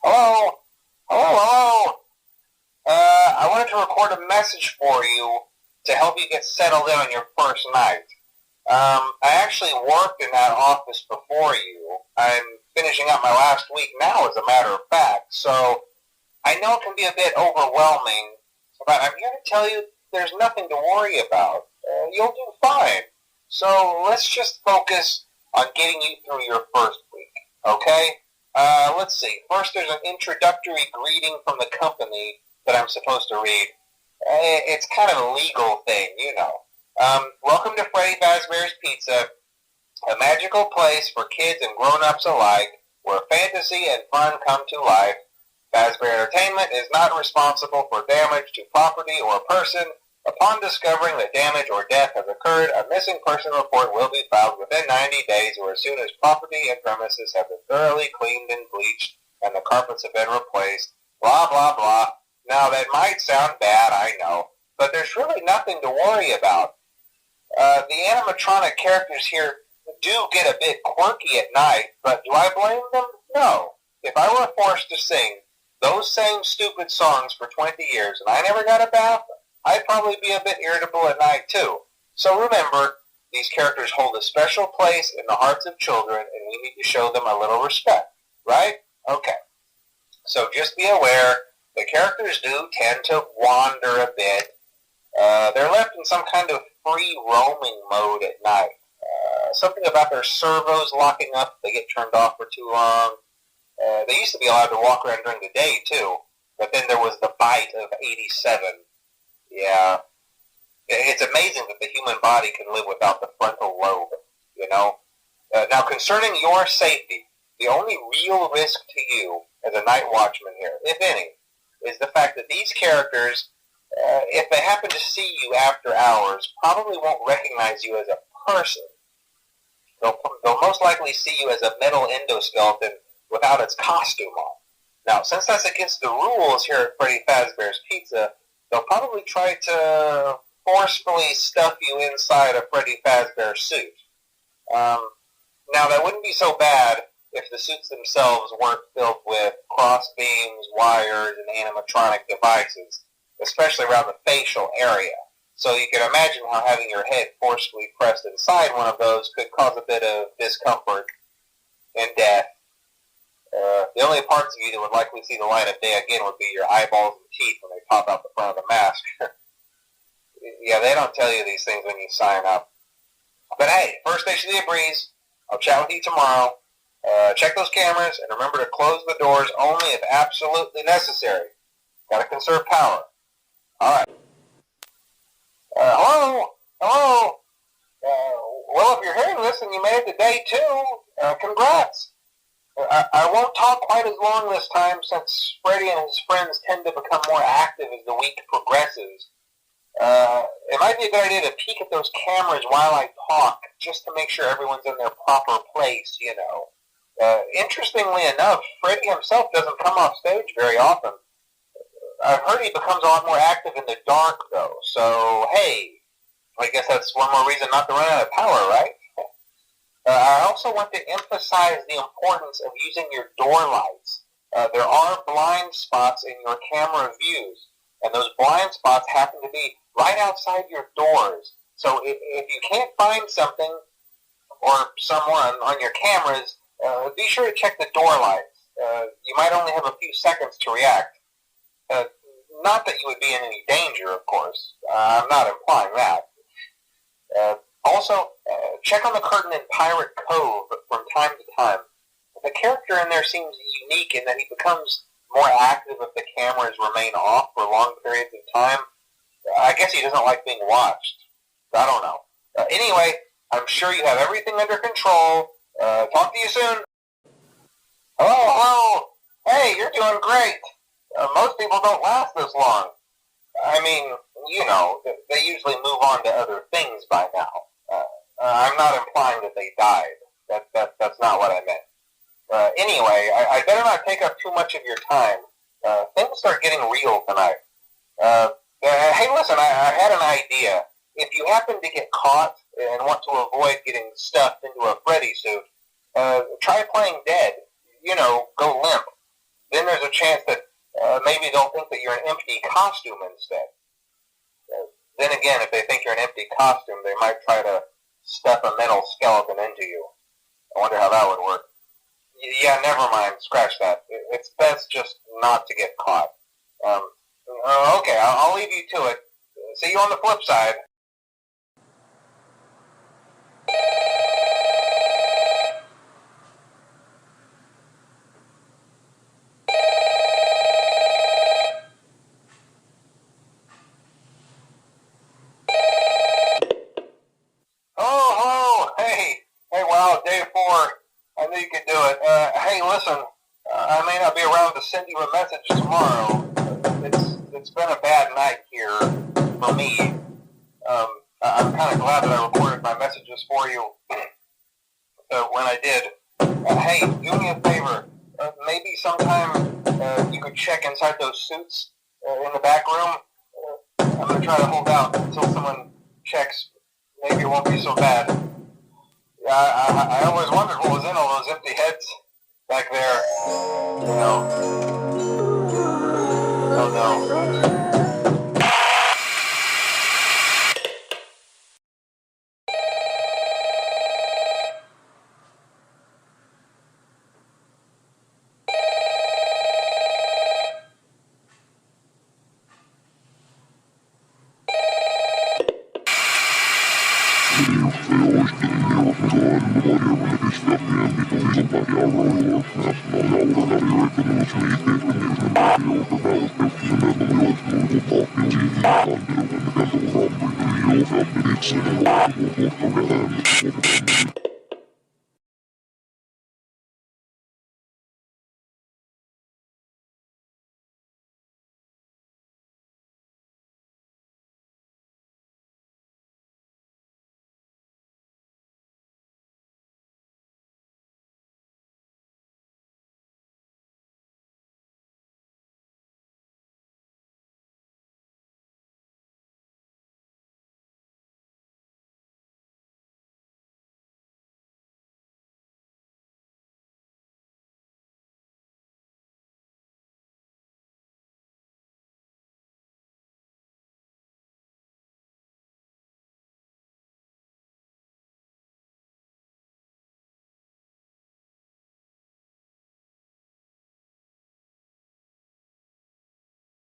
Hello? Hello? I wanted to record a message for you to help you get settled in on your first night. I actually worked in that office before you. I'm finishing up my last week now, as a matter of fact, so I know it can be a bit overwhelming, but I'm here to tell you there's nothing to worry about. You'll do fine. So let's just focus on getting you through your first week, okay? Let's see. First, there's an introductory greeting from the company that I'm supposed to read. It's kind of a legal thing, you know. Welcome to Freddy Fazbear's Pizza, a magical place for kids and grown-ups alike, where fantasy and fun come to life. Fazbear Entertainment is not responsible for damage to property or person. Upon discovering that damage or death has occurred, a missing person report will be filed within 90 days or as soon as property and premises have been thoroughly cleaned and bleached and the carpets have been replaced. Blah, blah, blah. Now, that might sound bad, I know, but there's really nothing to worry about. The animatronic characters here do get a bit quirky at night, but do I blame them? No. If I were forced to sing those same stupid songs for 20 years and I never got a bath, I'd probably be a bit irritable at night too. So remember, these characters hold a special place in the hearts of children and we need to show them a little respect, right? Okay. So just be aware, the characters do tend to wander a bit. They're left in some kind of free roaming mode at night. Something about their servos locking up if they get turned off for too long. They used to be allowed to walk around during the day too, but then there was the bite of 87. Yeah. It's amazing that the human body can live without the frontal lobe, you know? Now, concerning your safety, the only real risk to you as a night watchman here, if any, is the fact that these characters, if they happen to see you after hours, probably won't recognize you as a person. They'll most likely see you as a metal endoskeleton without its costume on. Now, since that's against the rules here at Freddy Fazbear's Pizza, they'll probably try to forcefully stuff you inside a Freddy Fazbear suit. Now, that wouldn't be so bad if the suits themselves weren't filled with cross beams, wires, and animatronic devices, especially around the facial area. So you can imagine how having your head forcefully pressed inside one of those could cause a bit of discomfort and death. The only parts of you that would likely see the light of day again would be your eyeballs and teeth when they pop out the front of the mask. Yeah, they don't tell you these things when you sign up. But hey, first station of the breeze. I'll chat with you tomorrow. Check those cameras and remember to close the doors only if absolutely necessary. Gotta conserve power. Alright. Hello? Hello? Well, if you're hearing this and you made it to day 2, congrats. I won't talk quite as long this time since Freddy and his friends tend to become more active as the week progresses. It might be a good idea to peek at those cameras while I talk, just to make sure everyone's in their proper place, you know. Interestingly enough, Freddy himself doesn't come off stage very often. I've heard he becomes a lot more active in the dark, though, so hey, I guess that's one more reason not to run out of power, right? I also want to emphasize the importance of using your door lights. There are blind spots in your camera views, and those blind spots happen to be right outside your doors. So if you can't find something or someone on your cameras, be sure to check the door lights. You might only have a few seconds to react. Not that you would be in any danger, of course. I'm not implying that. Also, check on the curtain in Pirate Cove from time to time. The character in there seems unique in that he becomes more active if the cameras remain off for long periods of time. I guess he doesn't like being watched. I don't know. Anyway, I'm sure you have everything under control. Talk to you soon. Hello? Hey, you're doing great. Most people don't last this long. I mean, you know, they usually move on to other things by now. I'm not implying that they died. That's not what I meant. Anyway, I better not take up too much of your time. Things start getting real tonight. Hey, listen, I had an idea. If you happen to get caught and want to avoid getting stuffed into a Freddy suit, try playing dead. You know, go limp. then there's a chance that maybe they'll think that you're an empty costume instead. Then again, if they think you're an empty costume, they might try to stuff a metal skeleton into you. I wonder how that would work. Yeah, never mind. Scratch that. It's best just not to get caught. Okay, I'll leave you to it. See you on the flip side. Oh, hey, wow, day 4. I knew you could do it. Hey, listen, I may not be around to send you a message tomorrow. It's been a bad night here for me. I'm kind of glad that I recorded my messages for you when I did. Hey, do me a favor. Maybe sometime you could check inside those suits in the back room. I'm going to try to hold out until someone checks. Maybe it won't be so bad. I always wondered what was in all those empty heads back there. You know. Oh no. It's